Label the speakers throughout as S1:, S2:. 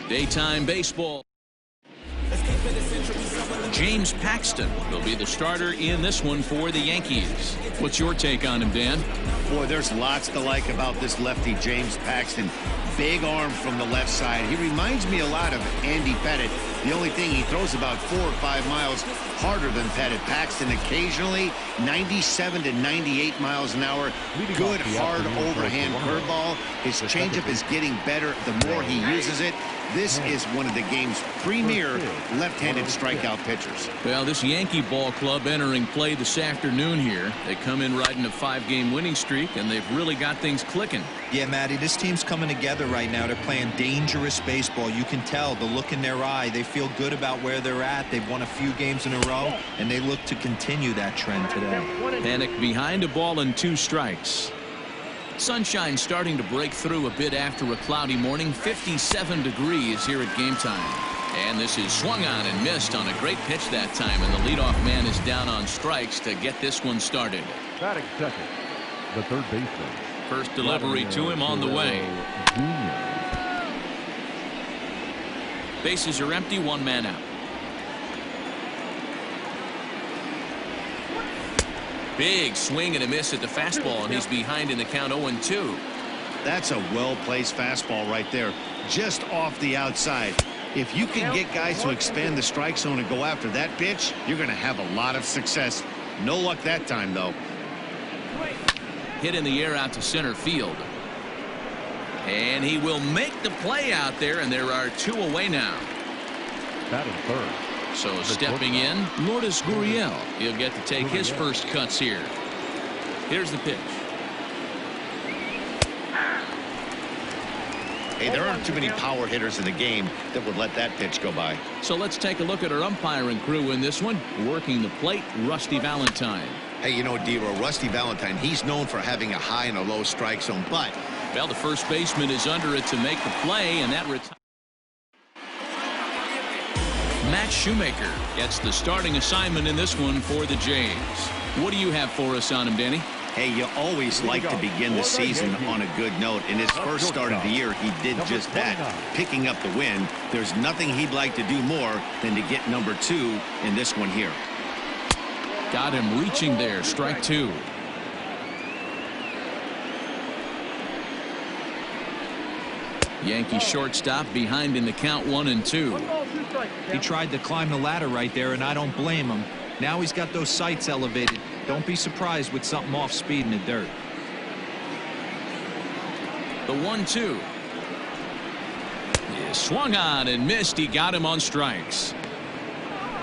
S1: Daytime baseball. James Paxton will be the starter in this one for the Yankees. What's your take on him, Dan?
S2: Boy, there's lots to like about this lefty, James Paxton. Big arm from the left side. He reminds me a lot of Andy Pettit. The only thing, he throws about 4 or 5 miles harder than Pettit. Paxton occasionally 97 to 98 miles an hour. Good, hard overhand curveball. His changeup is getting better the more he uses it. This is one of the game's premier left-handed strikeout pitchers.
S1: Well, this Yankee ball club entering play this afternoon here. They come in riding a 5-game winning streak, and they've really got things clicking.
S3: Yeah, Matty, this team's coming together right now. They're playing dangerous baseball. You can tell the look in their eye. They feel good about where they're at. They've won a few games in a row, and they look to continue that trend today.
S1: Panic behind a ball and 2 strikes. Sunshine starting to break through a bit after a cloudy morning. 57 degrees here at game time. And this is swung on and missed on a great pitch that time. And the leadoff man is down on strikes to get this one started.
S4: Batting second, the third baseman.
S1: First delivery to him on the way. Bases are empty, 1 man out. Big swing and a miss at the fastball, and he's behind in the count 0-2.
S2: That's a well-placed fastball right there, just off the outside. If you can get guys to expand the strike zone and go after that pitch, you're going to have a lot of success. No luck that time, though.
S1: Hit in the air out to center field. And he will make the play out there, and there are 2 away now.
S4: Batting third.
S1: So stepping in, Lourdes Gurriel. He'll get to take his first cuts here. Here's the pitch.
S2: Hey, there aren't too many power hitters in the game that would let that pitch go by.
S1: So let's take a look at our umpiring crew in this one. Working the plate, Rusty Valentine.
S2: Hey, you know, Dero, Rusty Valentine, he's known for having a high and a low strike zone, but...
S1: Well, the first baseman is under it to make the play, and that Matt Shoemaker gets the starting assignment in this one for the Jays. What do you have for us on him, Danny?
S2: Hey, you always like to begin the season on a good note. In his first start of the year, he did just that, picking up the win. There's nothing he'd like to do more than to get number 2 in this one here.
S1: Got him reaching there, strike 2. Yankee shortstop behind in the count 1-2.
S3: He tried to climb the ladder right there, and I don't blame him. Now he's got those sights elevated. Don't be surprised with something off speed in the dirt.
S1: The 1-2 is swung on and missed. He got him on strikes.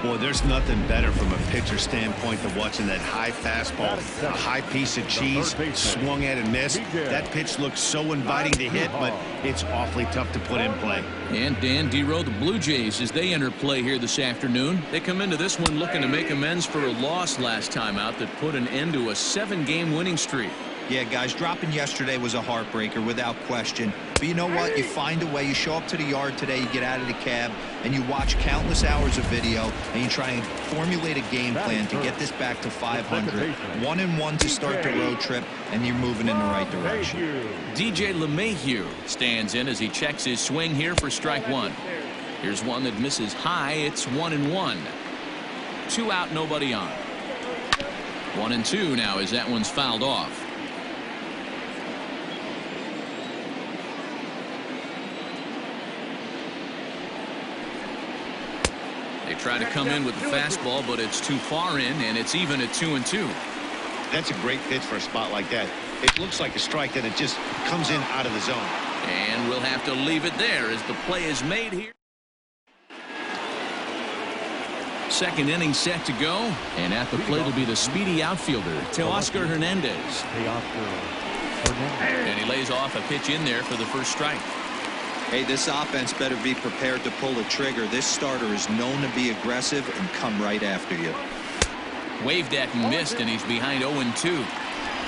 S2: Boy, there's nothing better from a pitcher standpoint than watching that high fastball, a high piece of cheese, swung at and missed. That pitch looks so inviting to hit, but it's awfully tough to put in play.
S1: And Dan Dero, the Blue Jays, as they enter play here this afternoon, they come into this one looking to make amends for a loss last time out that put an end to a 7-game winning streak.
S3: Yeah, guys, dropping yesterday was a heartbreaker without question. But you know what? You find a way. You show up to the yard today, you get out of the cab, and you watch countless hours of video, and you try and formulate a game plan to get this back to 500. 1-1 to start the road trip, and you're moving in the right direction.
S1: DJ LeMahieu stands in as he checks his swing here for strike 1. Here's one that misses high. It's 1-1. 2 out, nobody on. 1-2 now as that one's fouled off. They try to come in with the fastball, but it's too far in, and it's even at 2-2.
S2: That's a great pitch for a spot like that. It looks like a strike, and it just comes in out of the zone.
S1: And we'll have to leave it there as the play is made here. Second inning set to go, and at the plate will be the speedy outfielder, Teoscar Hernandez. And he lays off a pitch in there for the first strike.
S3: Hey, this offense better be prepared to pull the trigger. This starter is known to be aggressive and come right after you.
S1: Waved at and missed, and he's behind 0-2.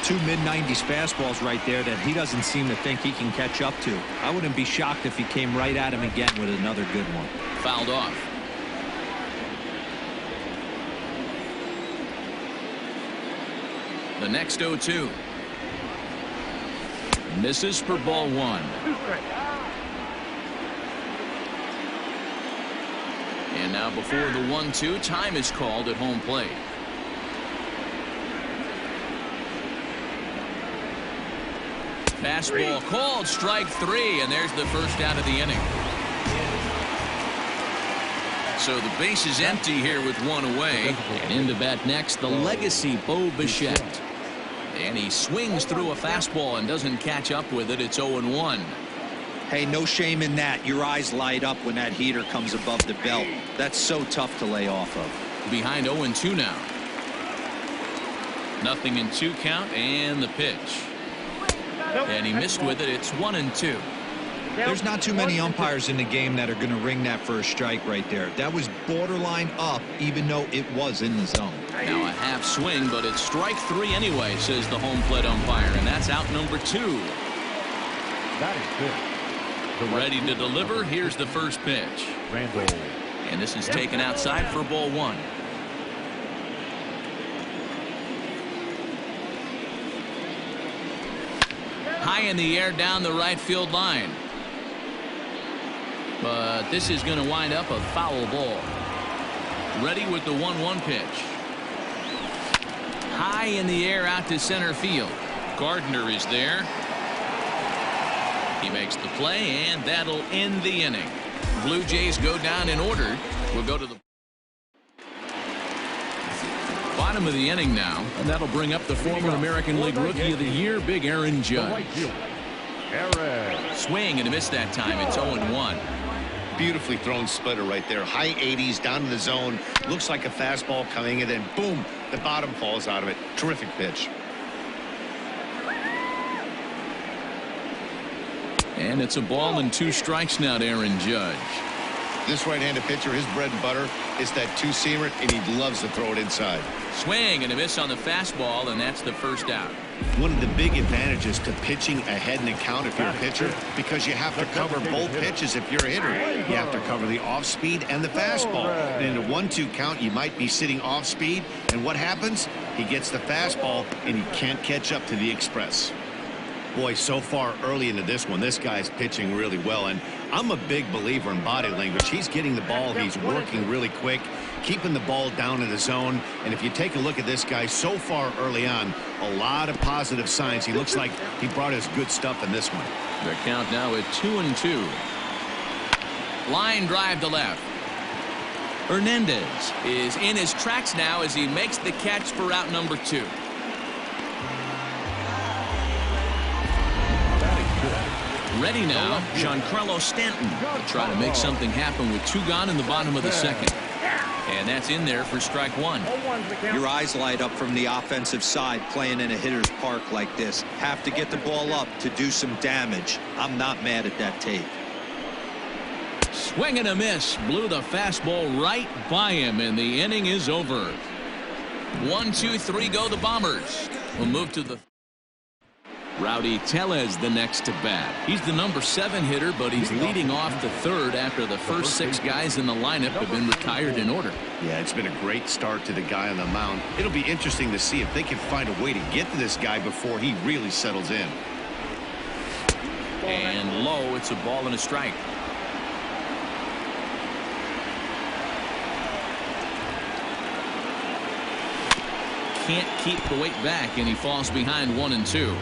S3: 2 mid-90s fastballs right there that he doesn't seem to think he can catch up to. I wouldn't be shocked if he came right at him again with another good one.
S1: Fouled off. The next 0-2. Misses for ball 1. And now before the 1-2, time is called at home plate. Fastball called, strike 3, and there's the first out of the inning. So the base is empty here with one away. And into bat next, the legacy Bo Bichette. And he swings through a fastball and doesn't catch up with it. It's 0-1.
S3: Hey, no shame in that. Your eyes light up when that heater comes above the belt. That's so tough to lay off of.
S1: Behind 0-2 now. 0-2 count and the pitch. And he missed with it. It's 1-2.
S3: There's not too many umpires in the game that are going to ring that for a strike right there. That was borderline up, even though it was in the zone.
S1: Now a half swing, but it's strike 3 anyway, says the home plate umpire, and that's out number 2.
S4: That is good.
S1: Ready to deliver. Here's the first pitch.
S4: Randall.
S1: And this is taken outside for ball 1. High in the air down the right field line. But this is going to wind up a foul ball. Ready with the 1-1 pitch. High in the air out to center field. Gardner is there. He makes the play, and that'll end the inning. Blue Jays go down in order. We'll go to the bottom of the inning now, and that'll bring up the former American League Rookie of the Year, Big Aaron Judge. Swing and a miss that time. It's 0-1.
S2: Beautifully thrown splitter right there. High 80s down in the zone. Looks like a fastball coming, and then boom, the bottom falls out of it. Terrific pitch.
S1: And it's a ball and 2 strikes now to Aaron Judge.
S2: This right-handed pitcher, his bread and butter is that two-seamer, and he loves to throw it inside.
S1: Swing and a miss on the fastball, and that's the first out.
S2: One of the big advantages to pitching ahead in the count if you're a pitcher, because you have to cover both pitches if you're a hitter. You have to cover the off-speed and the fastball. And in a 1-2 count, you might be sitting off-speed, and what happens? He gets the fastball, and he can't catch up to the express. Boy, so far early into this one, this guy's pitching really well, and I'm a big believer in body language. He's getting the ball, he's working really quick, keeping the ball down in the zone, and if you take a look at this guy so far early on, a lot of positive signs. He looks like he brought his good stuff in this one.
S1: The count now at 2-2. Line drive to left. Hernandez is in his tracks now as he makes the catch for out number 2. Ready now, Giancarlo Stanton will try to make something happen with 2 gone in the bottom of the second. And that's in there for strike 1.
S3: Your eyes light up from the offensive side playing in a hitter's park like this. Have to get the ball up to do some damage. I'm not mad at that tape.
S1: Swing and a miss. Blew the fastball right by him, and the inning is over. 1, 2, 3 go the Bombers. We'll move to the Rowdy Tellez the next to bat. He's the number 7 hitter, but he's leading off the 3rd after the first 6 guys in the lineup have been retired in order.
S2: Yeah, it's been a great start to the guy on the mound. It'll be interesting to see if they can find a way to get to this guy before he really settles in.
S1: And low, it's a ball and a strike. Can't keep the weight back, and he falls behind 1-2.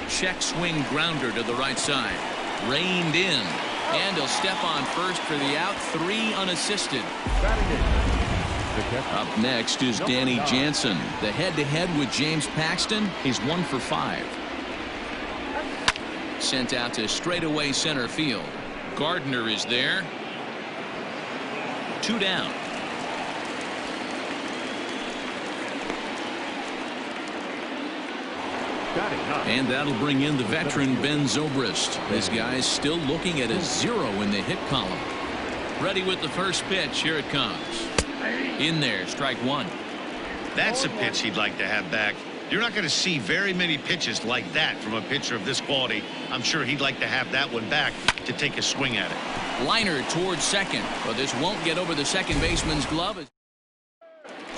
S1: Check swing grounder to the right side. Reined in. And he'll step on first for the out. 3 unassisted. Up next is Danny Jansen. The head-to-head with James Paxton is 1 for 5. Sent out to straightaway center field. Gardner is there. 2 down. And that'll bring in the veteran Ben Zobrist. This guy's still looking at a 0 in the hit column. Ready with the first pitch. Here it comes. In there, strike 1.
S2: That's a pitch he'd like to have back. You're not going to see very many pitches like that from a pitcher of this quality. I'm sure he'd like to have that one back to take a swing at it.
S1: Liner towards second, but this won't get over the second baseman's glove.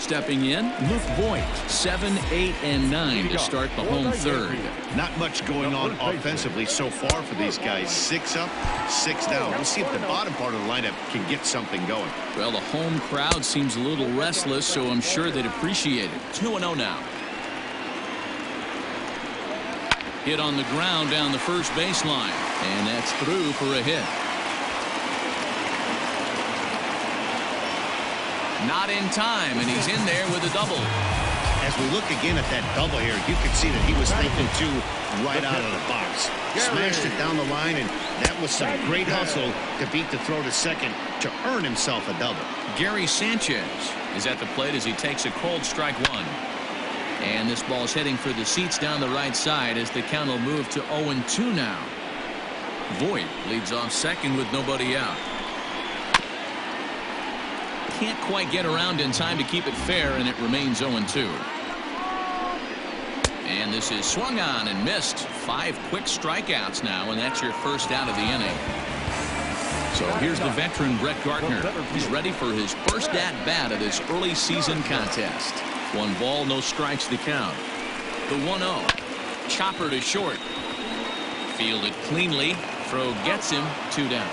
S1: Stepping in, Luke Voigt, 7, 8, and 9 to start the home third.
S2: Not much going on offensively so far for these guys. 6 up, 6 down. We'll see if the bottom part of the lineup can get something going.
S1: Well, the home crowd seems a little restless, so I'm sure they'd appreciate it. 2-0 now. Hit on the ground down the first baseline, and that's through for a hit. Not in time, and he's in there with a double.
S2: As we look again at that double here, you can see that he was thinking too right out of the box. Smashed it down the line, and that was some great hustle to beat the throw to second to earn himself a double.
S1: Gary Sanchez is at the plate as he takes a cold strike one. And this ball's heading for the seats down the right side as the count will move to 0-2 now. Voigt leads off second with nobody out. Can't quite get around in time to keep it fair, and it remains 0-2. And this is swung on and missed. 5 quick strikeouts now, and that's your first out of the inning. So here's the veteran Brett Gardner. He's ready for his first at-bat of this early season contest. 1 ball, no strikes to count. The 1-0. Chopper to short. Fielded cleanly. Throw gets him. 2 down.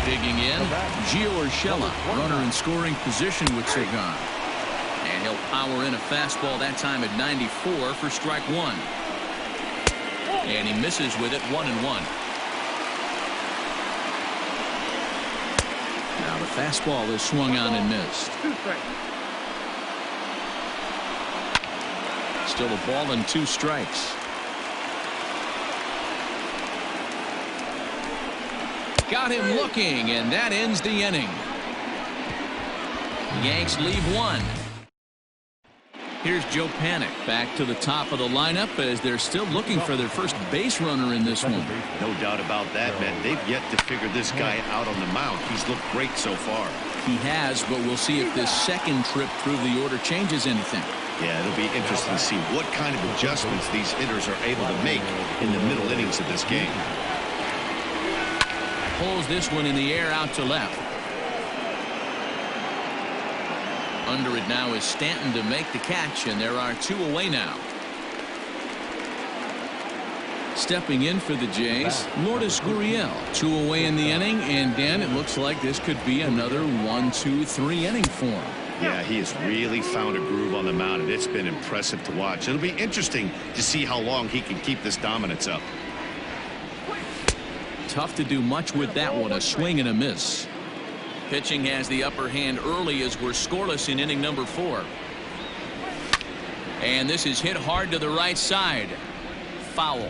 S1: Digging in, Gio Urshela, runner in scoring position with Sagan. And he'll power in a fastball that time at 94 for strike 1. And he misses with it, 1-1. Now the fastball is swung on and missed. Still a ball and 2 strikes. Got him looking, and that ends the inning. Yanks leave 1. Here's Joe Panik back to the top of the lineup as they're still looking for their first base runner in this one.
S2: No doubt about that, man. They've yet to figure this guy out on the mound. He's looked great so far.
S1: He has, but we'll see if this second trip through the order changes anything.
S2: Yeah, it'll be interesting to see what kind of adjustments these hitters are able to make in the middle innings of this game.
S1: Pulls this one in the air out to left. Under it now is Stanton to make the catch, and there are 2 away now. Stepping in for the Jays, Lourdes Gurriel. 2 away in the inning, and Dan, it looks like this could be another 1-2-3 inning for him.
S2: Yeah, he has really found a groove on the mound, and it's been impressive to watch. It'll be interesting to see how long he can keep this dominance up.
S1: Tough to do much with that one. A swing and a miss. Pitching has the upper hand early as we're scoreless in inning number 4. And this is hit hard to the right side. Foul.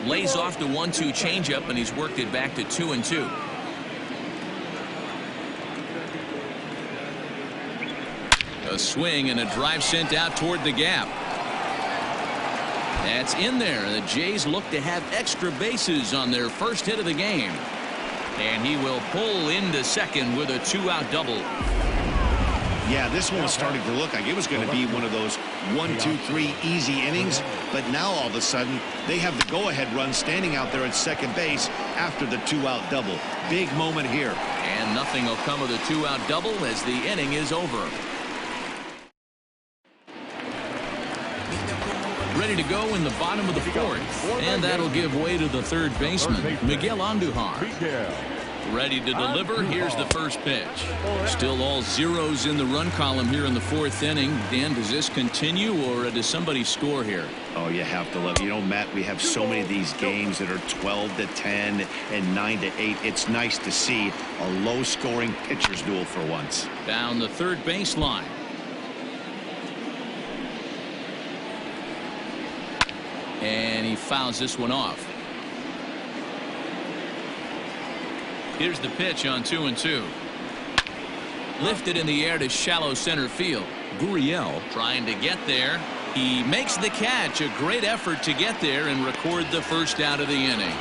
S1: Lays off the 1-2 changeup, and he's worked it back to 2-2. A swing and a drive sent out toward the gap. That's in there. The Jays look to have extra bases on their first hit of the game. And he will pull into second with a 2-out double.
S2: Yeah, this one was starting to look like it was going to be one of those 1-2-3 easy innings. But now all of a sudden, they have the go-ahead run standing out there at second base after the 2-out double. Big moment here.
S1: And nothing will come of the 2-out double as the inning is over. Ready to go in the bottom of the 4th, and that'll give way to the third baseman, Miguel Andujar. Ready to deliver. Here's the first pitch. Still all zeros in the run column here in the 4th inning. Dan, does this continue, or does somebody score here?
S2: Oh, you have to love it. You know, Matt, we have so many of these games that are 12-10 and 9-8. It's nice to see a low-scoring pitcher's duel for once.
S1: Down the third baseline. And he fouls this one off. Here's the pitch on 2-2. Lifted in the air to shallow center field. Gurriel trying to get there. He makes the catch. A great effort to get there and record the first out of the inning.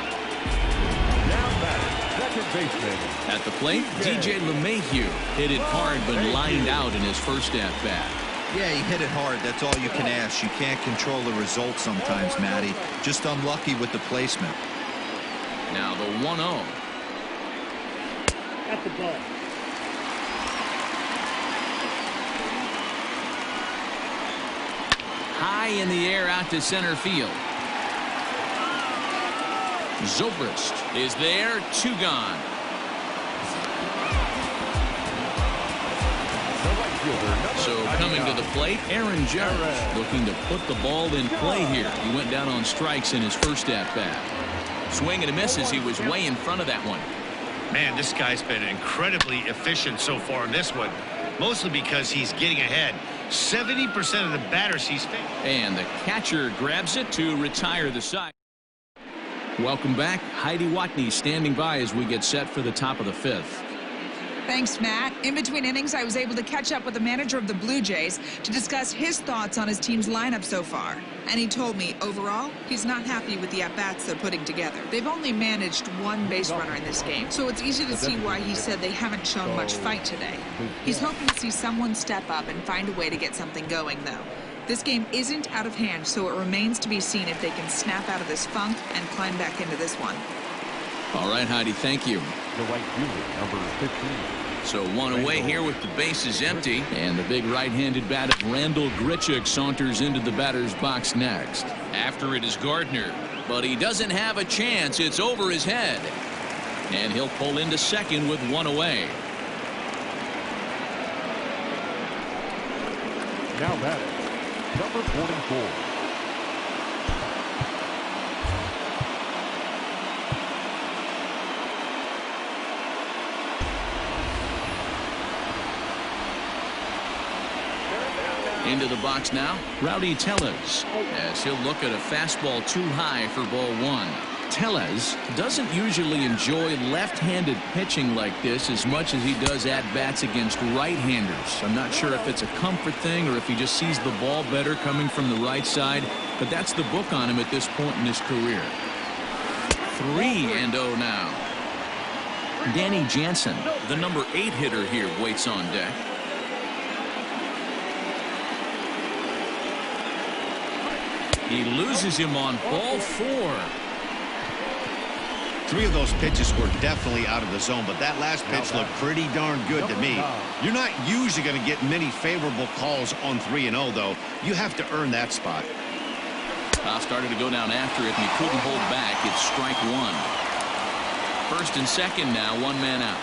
S4: Now batting, second baseman.
S1: At the plate, DJ LeMahieu hit it hard but lined out in his first at-bat.
S3: Yeah, he hit it hard. That's all you can ask. You can't control the result sometimes, Matty. Just unlucky with the placement.
S1: Now the 1-0.
S5: At the ball.
S1: High in the air out to center field. Zobrist is there, 2 gone. So coming to the plate, Aaron Judge looking to put the ball in play here. He went down on strikes in his first at-bat. Swing and a miss as he was way in front of that one.
S2: Man, this guy's been incredibly efficient so far in this one, mostly because he's getting ahead. 70% of the batters he's faced.
S1: And the catcher grabs it to retire the side. Welcome back. Heidi Watney standing by as we get set for the top of the 5th.
S6: Thanks, Matt. In between innings, I was able to catch up with the manager of the Blue Jays to discuss his thoughts on his team's lineup so far. And he told me, overall, he's not happy with the at-bats they're putting together. They've only managed 1 base runner in this game, so it's easy to see why he said they haven't shown much fight today. He's hoping to see someone step up and find a way to get something going, though. This game isn't out of hand, so it remains to be seen if they can snap out of this funk and climb back into this one.
S1: All right, Heidi, thank you.
S4: The right fielder, number 15.
S1: So 1 away here with the bases empty, and the big right-handed bat of Randall Grichuk saunters into the batter's box next. After it is Gardner, but he doesn't have a chance. It's over his head, and he'll pull into second with 1 away.
S4: Now batting, number 44.
S1: Into the box now, Rowdy Tellez, as he'll look at a fastball too high for ball 1. Tellez doesn't usually enjoy left-handed pitching like this as much as he does at-bats against right-handers. I'm not sure if it's a comfort thing or if he just sees the ball better coming from the right side, but that's the book on him at this point in his career. 3-0 now. Danny Jansen, the number 8 hitter here, waits on deck. He loses him on ball 4.
S2: 3 of those pitches were definitely out of the zone, but that last pitch looked pretty darn good to me. You're not usually going to get many favorable calls on 3-0, though. You have to earn that spot.
S1: Started to go down after it, and he couldn't hold back. It's strike 1. First and second now, 1 man out.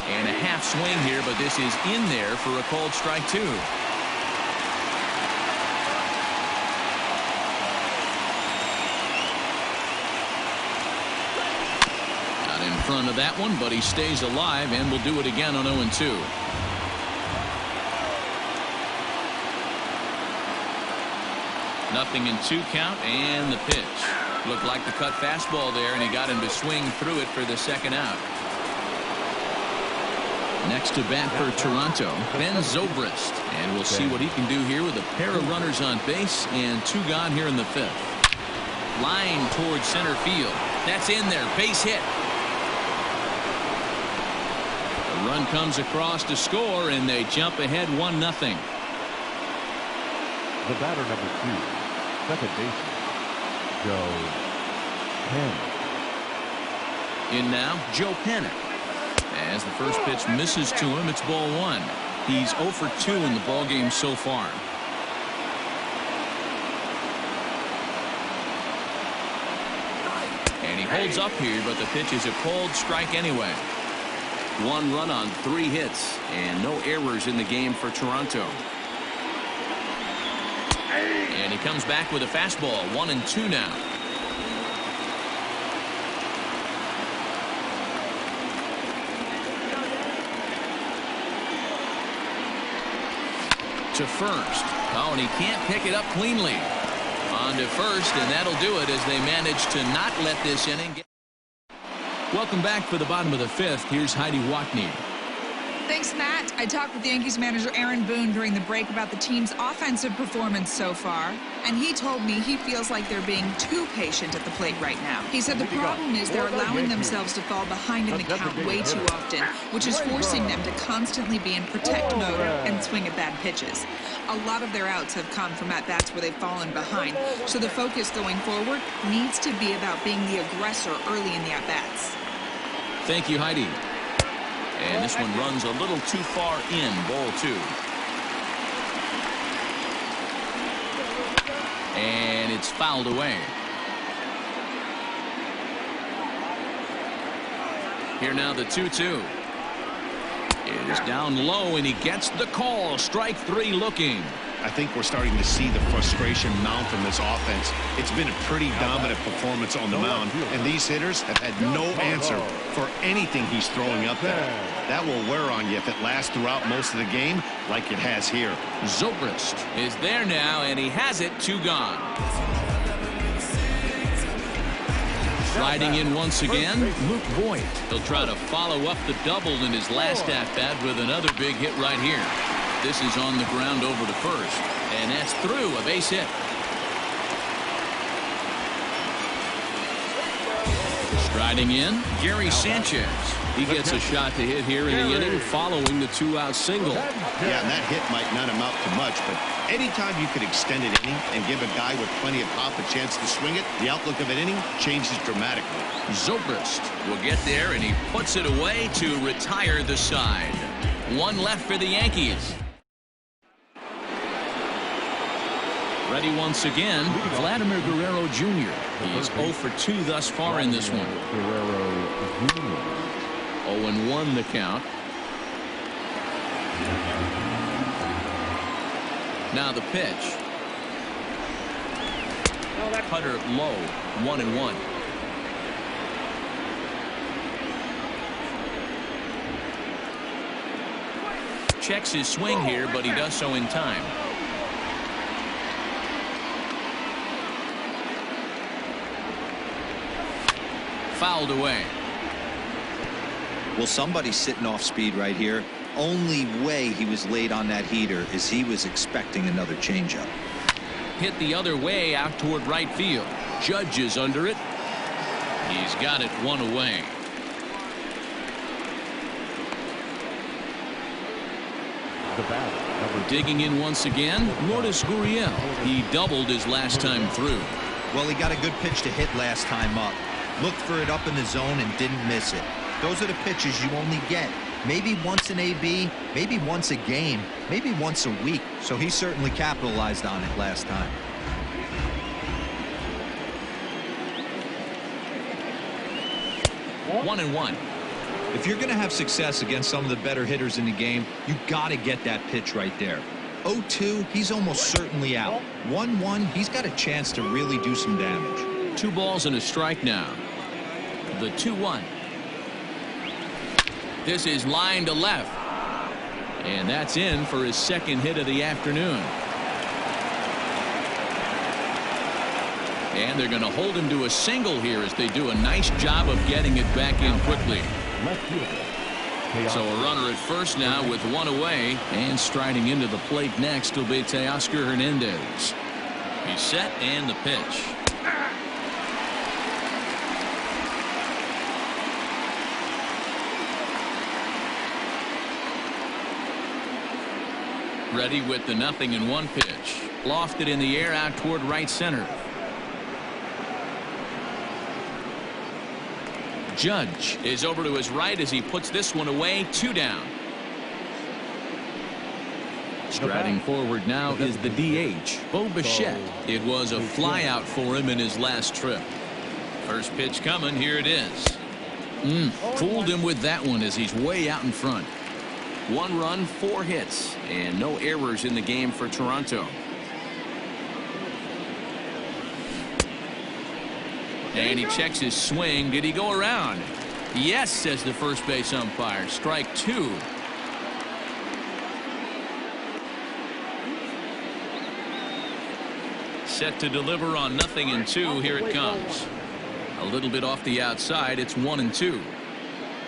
S1: And a half swing here, but this is in there for a called strike 2. Not in front of that one, but he stays alive and will do it again on 0-2. Nothing in 2 count, and the pitch. Looked like the cut fastball there, and he got him to swing through it for the second out. Next to bat for Toronto, Ben Zobrist, and we'll see what he can do here with a pair of runners on base and 2 gone here in the 5th. Line towards center field. That's in there. Base hit. The run comes across to score, and they jump ahead 1-0.
S4: The batter, number 2, second baseman, Joe Penn.
S1: In now, Joe Penn. As the first pitch misses to him, it's ball 1. He's 0 for 2 in the ball game so far. And he holds up here, but the pitch is a called strike anyway. 1 run on 3 hits, and no errors in the game for Toronto. And he comes back with a fastball, 1-2 now. To first. Oh, and he can't pick it up cleanly. On to first, and that'll do it as they manage to not let this inning get. Welcome back for the bottom of the 5th. Here's Heidi Watney.
S6: Thanks, Matt. I talked with the Yankees manager Aaron Boone during the break about the team's offensive performance so far, and he told me he feels like they're being too patient at the plate right now. He said the problem is they're allowing themselves to fall behind in the count way too often, which is forcing them to constantly be in protect mode and swing at bad pitches. A lot of their outs have come from at-bats where they've fallen behind, so the focus going forward needs to be about being the aggressor early in the at-bats.
S1: Thank you, Heidi. And this one runs a little too far in, ball 2. And it's fouled away. Here now the 2-2. It is down low and he gets the call. Strike 3 looking.
S2: I think we're starting to see the frustration mount in this offense. It's been a pretty dominant performance on the mound, and these hitters have had no answer for anything he's throwing up there. That will wear on you if it lasts throughout most of the game like it has here.
S1: Zobrist is there now, and he has it. 2 gone. Sliding in once again, Luke Voigt. He'll try to follow up the double in his last at-bat with another big hit right here. This is on the ground over to first, and that's through, a base hit. Striding in, Gary Sanchez. He gets a shot to hit here in the inning following the 2-out single.
S2: Yeah, and that hit might not amount to much, but anytime you could extend an inning and give a guy with plenty of pop a chance to swing it, the outlook of an inning changes dramatically.
S1: Zobrist will get there, and he puts it away to retire the side. 1 left for the Yankees. Ready once again, Vladimir Guerrero Jr. He's 0 for 2 thus far in this one. 0-1 the count. Now the pitch. Cutter low, 1-1. Checks his swing here, but he does so in time. Fouled away.
S3: Well, somebody's sitting off speed right here. Only way he was late on that heater is he was expecting another changeup.
S1: Hit the other way out toward right field. Judge is under it. He's got it 1 away. Digging in once again, Lourdes Gurriel. He doubled his last time through.
S3: Well, he got a good pitch to hit last time up. Looked for it up in the zone and didn't miss it. Those are the pitches you only get. Maybe once an AB, maybe once a game, maybe once a week. So he certainly capitalized on it last time.
S1: One and one.
S3: If you're going to have success against some of the better hitters in the game, you got to get that pitch right there. 0-2, he's almost certainly out. 1-1, he's got a chance to really do some damage.
S1: 2 balls and a strike now. The 2-1. This is line to left. And that's in for his second hit of the afternoon. And they're going to hold him to a single here as they do a nice job of getting it back in quickly. So a runner at first now with 1 away, and striding into the plate next will be Teoscar Hernandez. He's set and the pitch. Ready with the 0-1 pitch. Lofted in the air out toward right center. Judge is over to his right as he puts this one away. 2 down. Striding forward now is the DH, Bo Bichette. It was a flyout for him in his last trip. First pitch coming. Here it is. Fooled him with that one as he's way out in front. 1 run, 4 hits, and no errors in the game for Toronto. And he checks his swing. Did he go around? Yes, says the first base umpire. Strike 2. Set to deliver on 0-2. Here it comes. A little bit off the outside. It's 1-2.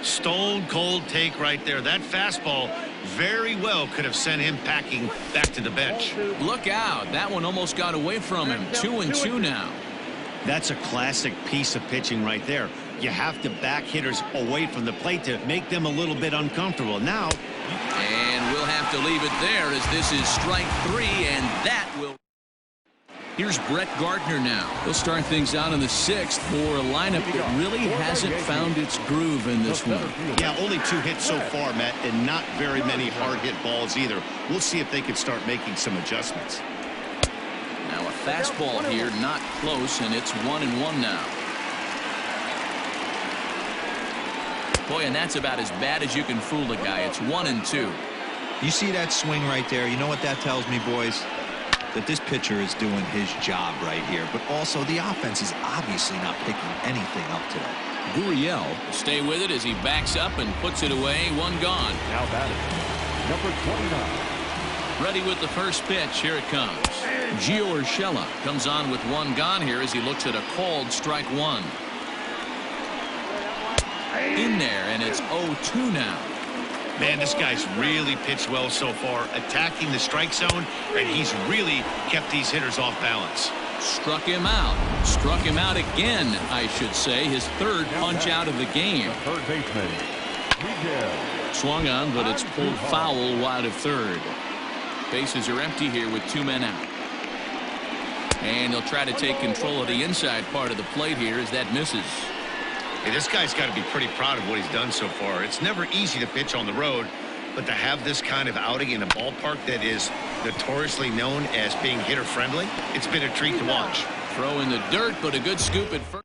S2: Stone cold take right there. That fastball very well could have sent him packing back to the bench.
S1: Look out. That one almost got away from him. 2-2 now.
S2: That's a classic piece of pitching right there. You have to back hitters away from the plate to make them a little bit uncomfortable. Now,
S1: and we'll have to leave it there as this is strike 3, and that will. Here's Brett Gardner now. He'll start things out in the 6th for a lineup that really hasn't found its groove in this one.
S2: Yeah, only 2 hits so far, Matt, and not very many hard hit balls either. We'll see if they can start making some adjustments.
S1: Now a fastball here, not close, and it's 1-1 now. Boy, and that's about as bad as you can fool a guy. It's 1-2.
S3: You see that swing right there? You know what that tells me, boys? That this pitcher is doing his job right here, but also the offense is obviously not picking anything up today.
S1: Gurriel will stay with it as he backs up and puts it away. 1 gone.
S4: Now batting, number 29.
S1: Ready with the first pitch. Here it comes. Gio Urshela comes on with 1 gone here as he looks at a called strike 1. In there, and it's 0-2 now.
S2: Man, this guy's really pitched well so far, attacking the strike zone, and he's really kept these hitters off balance.
S1: Struck him out. Struck him out again, I should say. His 3rd punch out of the game.
S4: Third baseman, Miguel.
S1: Swung on, but it's pulled foul wide of 3rd. Bases are empty here with 2 men out. And he'll try to take control of the inside part of the plate here as that misses.
S2: Hey, this guy's got to be pretty proud of what he's done so far. It's never easy to pitch on the road, but to have this kind of outing in a ballpark that is notoriously known as being hitter-friendly, it's been a treat to watch.
S1: Throw in the dirt, but a good scoop at first.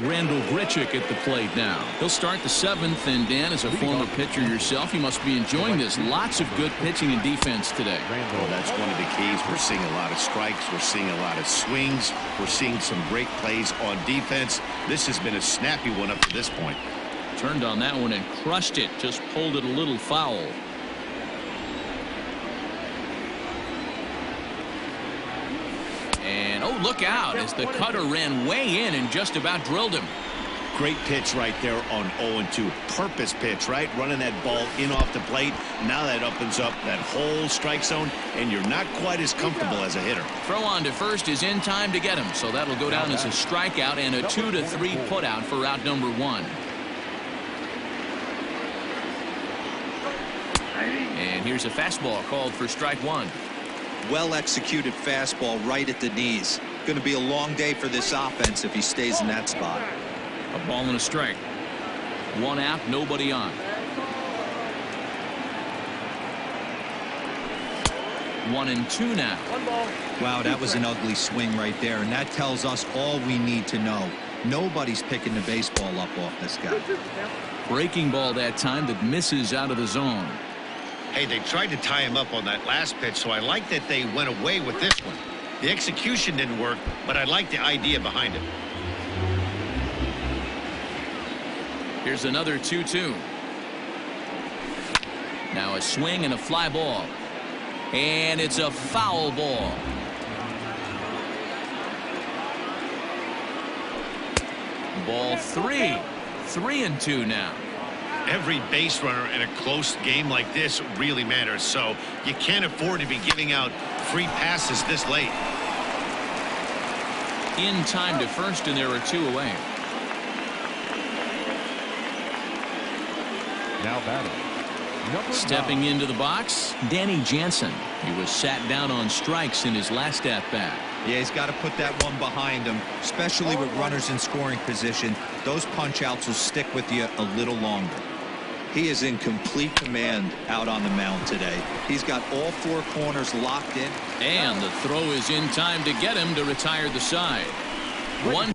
S1: Randall Grichuk at the plate now. He'll start the 7th, and Dan, as a former pitcher yourself, you must be enjoying this. Lots of good pitching and defense today.
S2: Well, that's one of the keys. We're seeing a lot of strikes. We're seeing a lot of swings. We're seeing some great plays on defense. This has been a snappy one up to this point.
S1: Turned on that one and crushed it. Just pulled it a little foul. And, oh, look out as the cutter ran way in and just about drilled him.
S2: Great pitch right there on 0-2. Purpose pitch, right? Running that ball in off the plate. Now that opens up that whole strike zone, and you're not quite as comfortable as a hitter.
S1: Throw on to first is in time to get him, so that'll go down as a strikeout and a 2-3 putout for out number 1. And here's a fastball called for strike 1.
S3: Well executed fastball right at the knees. Going to be a long day for this offense if he stays in that spot.
S1: A ball and a strike. 1 out, nobody on. 1-2 now.
S3: Wow, that was an ugly swing right there, and that tells us all we need to know. Nobody's picking the baseball up off this guy.
S1: Breaking ball that time that misses out of the zone.
S2: Hey, they tried to tie him up on that last pitch, so I like that they went away with this one. The execution didn't work, but I like the idea behind it.
S1: Here's another 2-2. Now a swing and a fly ball. And it's a foul ball. Ball 3. 3-2 now.
S2: Every base runner in a close game like this really matters, so you can't afford to be giving out free passes this late.
S1: In time to first, and there are 2 away.
S4: Now batting, number
S1: Stepping
S4: 9.
S1: into the box, Danny Jansen. He was sat down on strikes in his last at-bat.
S3: Yeah, he's got to put that one behind him, especially with runners in scoring position. Those punch-outs will stick with you a little longer. He is in complete command out on the mound today. He's got all 4 corners locked in.
S1: And the throw is in time to get him to retire the side. 1,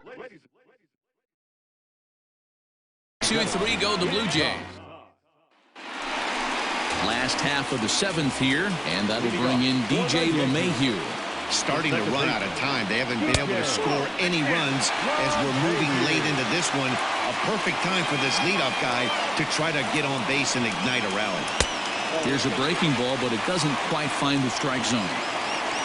S1: 2, 3 go the Blue Jays. Last half of the 7th here, and that'll bring in DJ LeMahieu.
S2: Starting to run out of time. They haven't been able to score any runs as we're moving late into this one. A perfect time for this leadoff guy to try to get on base and ignite a rally.
S1: Here's a breaking ball, but it doesn't quite find the strike zone.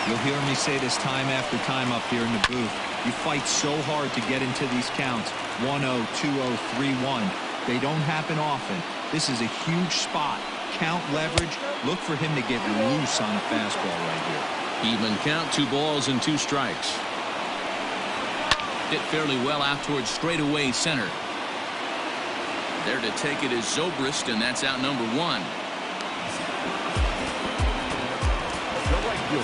S3: You'll hear me say this time after time up here in the booth. You fight so hard to get into these counts. 1-0, 2-0, 3-1. They don't happen often. This is a huge spot. Count leverage. Look for him to get loose on a fastball right here.
S1: Even count, 2 balls and 2 strikes. Hit fairly well out towards straightaway center. There to take it is Zobrist, and that's out number 1.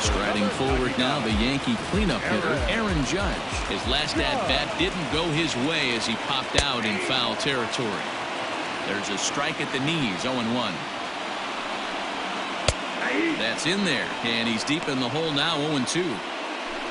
S1: Striding forward now, the Yankee cleanup hitter, Aaron Judge. His last at-bat didn't go his way as he popped out in foul territory. There's a strike at the knees, 0-1. That's in there, and he's deep in the hole now, 0-2.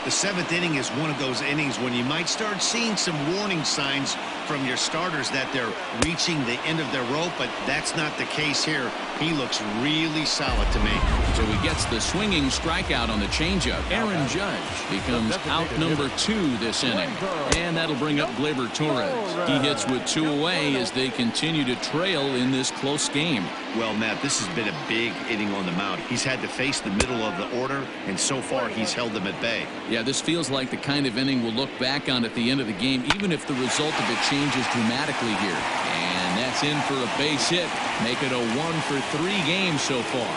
S2: The 7th inning is one of those innings when you might start seeing some warning signs from your starters that they're reaching the end of their rope, but that's not the case here. He looks really solid to me.
S1: So he gets the swinging strikeout on the changeup. Aaron Judge becomes out number 2 this inning, and that'll bring up Gleyber Torres. He hits with 2 away as they continue to trail in this close game.
S2: Well, Matt, this has been a big inning on the mound. He's had to face the middle of the order, and so far he's held them at bay.
S1: Yeah, this feels like the kind of inning we'll look back on at the end of the game, even if the result of it changes dramatically here. And that's in for a base hit. Make it a 1-for-3 game so far.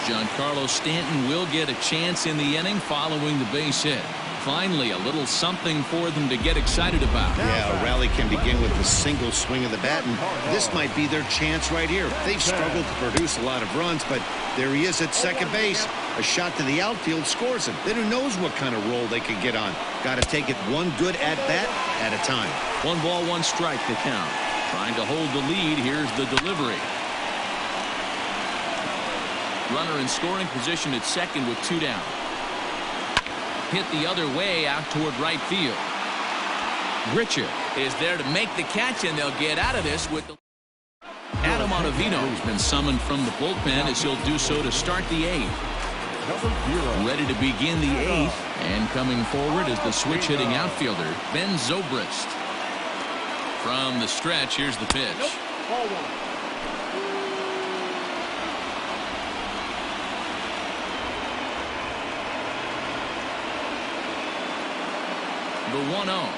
S1: Giancarlo Stanton will get a chance in the inning following the base hit. Finally, a little something for them to get excited about.
S2: Yeah, a rally can begin with a single swing of the bat, and this might be their chance right here. They've struggled to produce a lot of runs, but there he is at second base. A shot to the outfield scores him. Then who knows what kind of roll they could get on. Got to take it one good at-bat at a time.
S1: 1 ball, 1 strike to count. Trying to hold the lead. Here's the delivery. Runner in scoring position at second with 2 down. Hit the other way out toward right field. Richard is there to make the catch, and they'll get out of this with the... Adam Ottavino has been summoned from the bullpen as he'll do so to start the 8th. Ready to begin the 8th, and coming forward is the switch-hitting outfielder, Ben Zobrist. From the stretch, here's the pitch. The 1-0.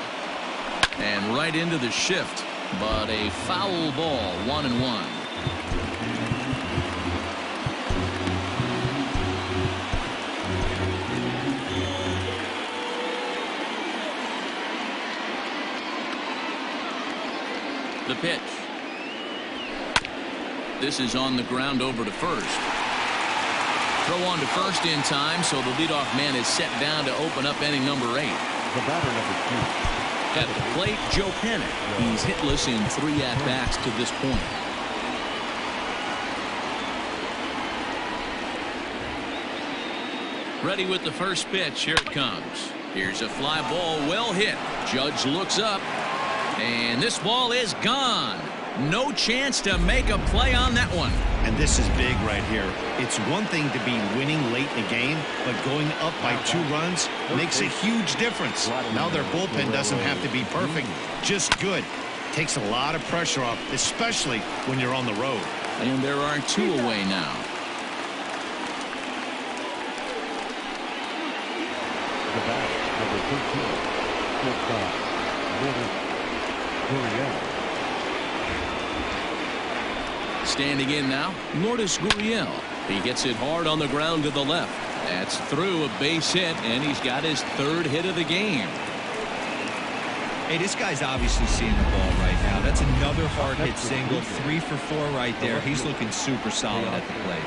S1: And right into the shift, but a foul ball, 1-1. The pitch. This is on the ground over to first. Throw on to first in time, so the leadoff man is set down to open up inning number 8.
S4: The batter number 2.
S1: At the plate, Joe Panic. He's hitless in 3 at-bats to this point. Ready with the first pitch. Here it comes. Here's a fly ball, well hit. Judge looks up, and this ball is gone. No chance to make a play on that one.
S2: And this is big right here. It's one thing to be winning late in the game, but going up by 2 runs makes a huge difference. Now their bullpen doesn't have to be perfect, just good. Takes a lot of pressure off, especially when you're on the road.
S1: And there are 2 away now.
S4: The bat, number 13. Gurriel.
S1: Standing in now, Lourdes Gurriel. He gets it hard on the ground to the left. That's through a base hit, and he's got his 3rd hit of the game.
S3: Hey, this guy's obviously seeing the ball right now. That's another hard hit single, 3 for 4 right there. He's looking super solid at the plate.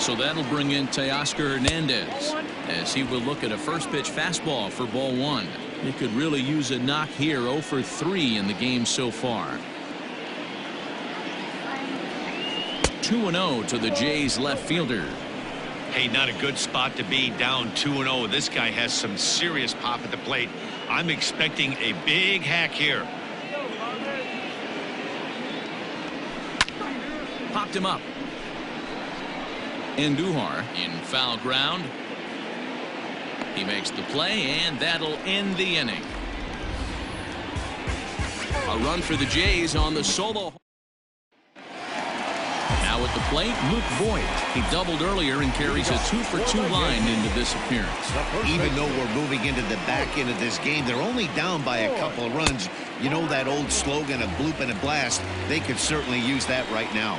S1: So that'll bring in Teoscar Hernandez as he will look at a first pitch fastball for ball 1. He could really use a knock here. 0 for 3 in the game so far. 2-0 to the Jays left fielder.
S2: Hey, not a good spot to be, down 2-0. This guy has some serious pop at the plate. I'm expecting a big hack here.
S1: Popped him up. Andujar in foul ground. He makes the play, and that'll end the inning. A run for the Jays on the solo. Now at the plate, Luke Voigt. He doubled earlier and carries a 2-for-2 line into this appearance.
S2: Even though we're moving into the back end of this game, they're only down by a couple of runs. You know that old slogan, a bloop and a blast? They could certainly use that right now.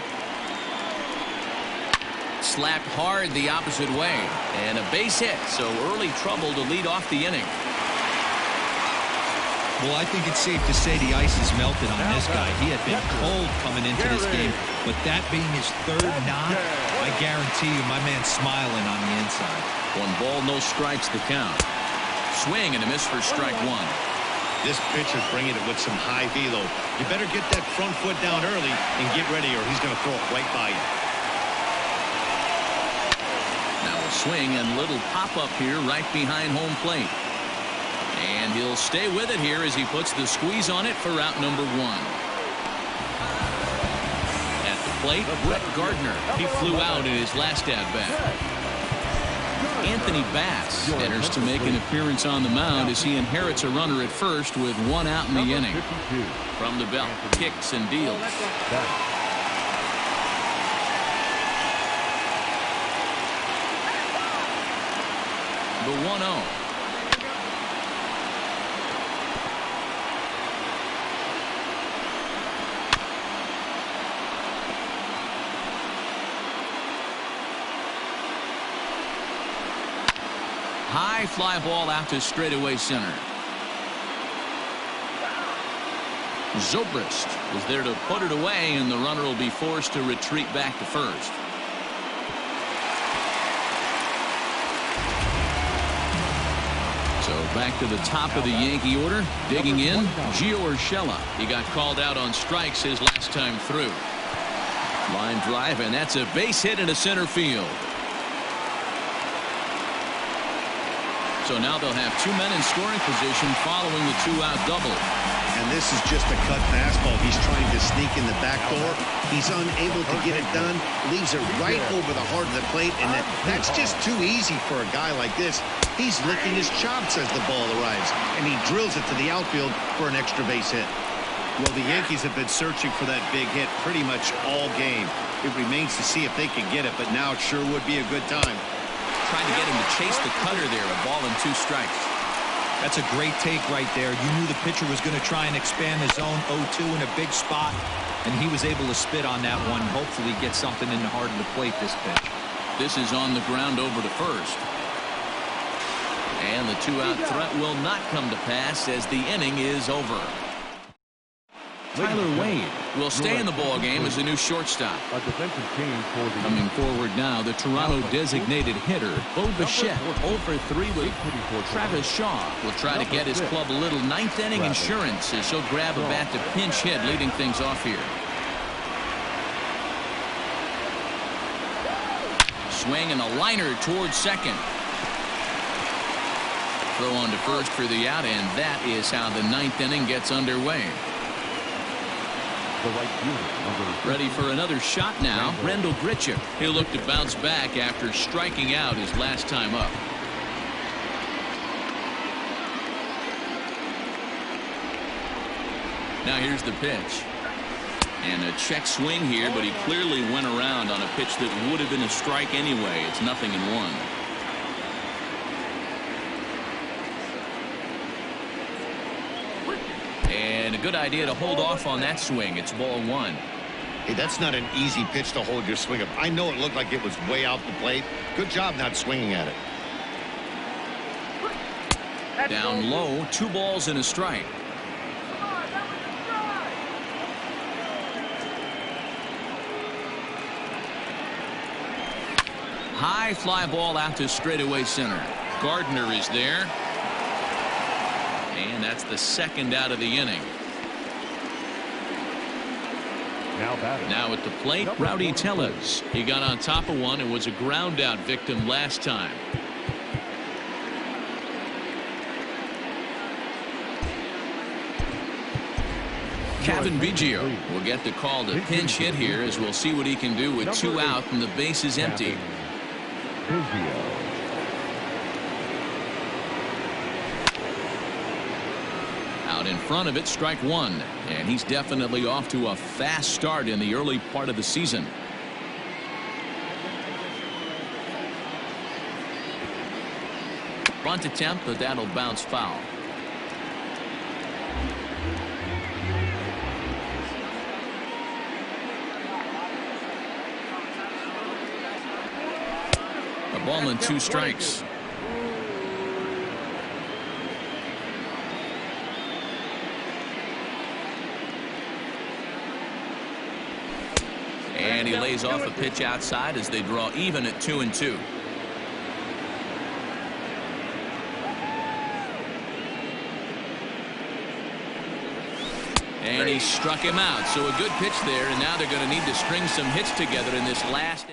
S1: Slapped hard the opposite way. And a base hit, so early trouble to lead off the inning.
S3: Well, I think it's safe to say the ice is melted on this guy. He had been cold coming into this game, but that being his third knock, I guarantee you my man's smiling on the inside.
S1: 1 ball, no strikes the count. Swing and a miss for strike 1.
S2: This pitcher's bringing it with some high velo. You better get that front foot down early and get ready, or he's going to throw it right by you.
S1: Now a swing and little pop-up here right behind home plate. And he'll stay with it here as he puts the squeeze on it for out number 1. At the plate, Brett Gardner. He flew out in his last at-bat. Anthony Bass enters to make an appearance on the mound as he inherits a runner at first with 1 out in the inning. From the belt, kicks and deals. The 1-0. High fly ball out to straightaway center. Zobrist is there to put it away, and the runner will be forced to retreat back to first. So back to the top of the Yankee order. Digging in, Gio Urshela. He got called out on strikes his last time through. Line drive, and that's a base hit into center field. So now they'll have 2 men in scoring position following the 2-out double.
S2: And this is just a cut fastball. He's trying to sneak in the back door. He's unable to get it done. Leaves it right over the heart of the plate. And that's just too easy for a guy like this. He's licking his chops as the ball arrives. And he drills it to the outfield for an extra base hit. Well, the Yankees have been searching for that big hit pretty much all game. It remains to see if they can get it, but now it sure would be a good time.
S1: Trying to get him to chase the cutter there. A ball and 2 strikes.
S3: That's a great take right there. You knew the pitcher was going to try and expand the zone 0-2 in a big spot, and he was able to spit on that one. Hopefully get something in the heart of the plate this pitch.
S1: This is on the ground over to first. And the 2-out threat will not come to pass as the inning is over. Tyler Wade will stay in the ball game as a new shortstop.
S4: A defensive change for the
S1: Coming forward now, the Toronto designated hitter, Bo Bichette, 0 for 3 with Travis Shaw. Will try to get his club a little 9th inning insurance as he'll grab a bat to pinch hit, leading things off here. Swing and a liner towards second. Throw on to first for the out, and that is how the 9th inning gets underway. Ready for another shot now, Rendell Grichuk. He'll look to bounce back after striking out his last time up. Now here's the pitch. And a check swing here, but he clearly went around on a pitch that would have been a strike anyway. It's 0-1. And a good idea to hold off on that swing. It's ball 1.
S2: Hey, that's not an easy pitch to hold your swing up. I know it looked like it was way out the plate. Good job not swinging at it.
S1: Down low, 2 balls and a strike. High fly ball out to straightaway center. Gardner is there. And that's the 2nd out of the inning. Now at the plate, Rowdy Tellez. He got on top of one and was a ground out victim last time. Kevin Biggio will get the call to pinch hit here, as we'll see what he can do with 2 out and the base is empty. Out in front of it, strike 1, and he's definitely off to a fast start in the early part of the season. bunt attempt, but that'll bounce foul. A ball and 2 strikes. And he lays off a pitch outside as they draw even at 2-2. And he struck him out. So a good pitch there, and now they're going to need to string some hits together in this last.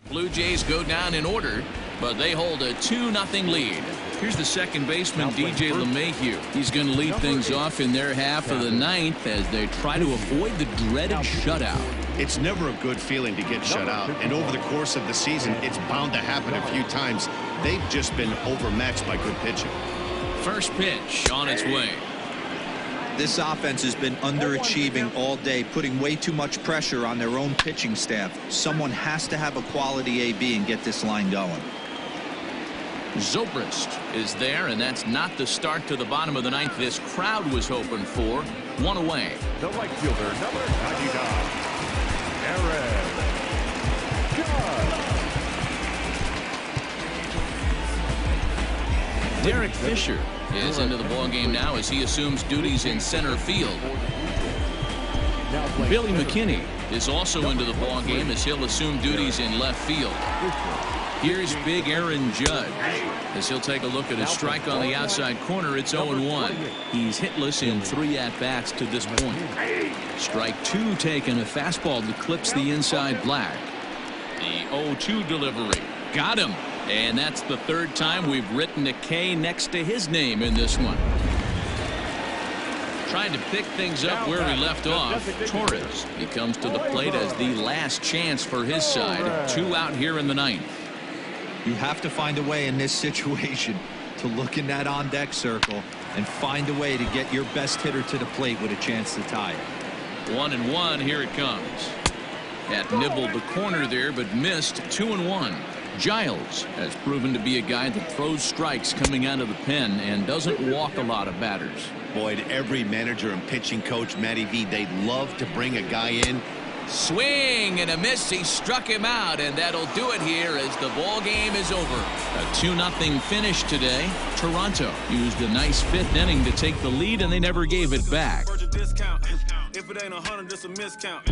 S1: Blue Jays go down in order, but they hold a 2-0 lead. Here's the second baseman, DJ LeMahieu. He's going to lead things off in their half of the ninth as they try to avoid the dreaded shutout.
S2: It's never a good feeling to get shut out, and over the course of the season, it's bound to happen a few times. They've just been overmatched by good pitching.
S1: First pitch on its way.
S3: This offense has been underachieving all day, putting way too much pressure on their own pitching staff. Someone has to have a quality AB and get this line going.
S1: Zobrist is there, and that's not the start to the bottom of the ninth this crowd was hoping for. 1 away.
S4: The right fielder, number 99, Aaron Judge.
S1: Derek Fisher is into the ballgame now as he assumes duties in center field. Billy McKinney is also into the ballgame as he'll assume duties in left field. Here's big Aaron Judge as he'll take a look at a strike on the outside corner. It's 0-1. He's hitless in 3 at-bats to this point. Strike 2 taken, a fastball that clips the inside black. The 0-2 delivery. Got him. And that's the 3rd time we've written a K next to his name in this one. Trying to pick things up where he left off. Torres. He comes to the plate as the last chance for his side. 2 out here in the ninth.
S3: You have to find a way in this situation to look in that on-deck circle and find a way to get your best hitter to the plate with a chance to tie it.
S1: 1-1. Here it comes. That nibbled the corner there, but missed. 2-1. Giles has proven to be a guy that throws strikes coming out of the pen and doesn't walk a lot of batters.
S2: Boyd, every manager and pitching coach, Matty V, they'd love to bring a guy in.
S1: Swing and a miss. He struck him out, and that'll do it here as the ball game is over. A 2-0 finish today. Toronto used a nice 5th inning to take the lead, and they never gave it back.
S5: If it ain't 100, it's a miscount.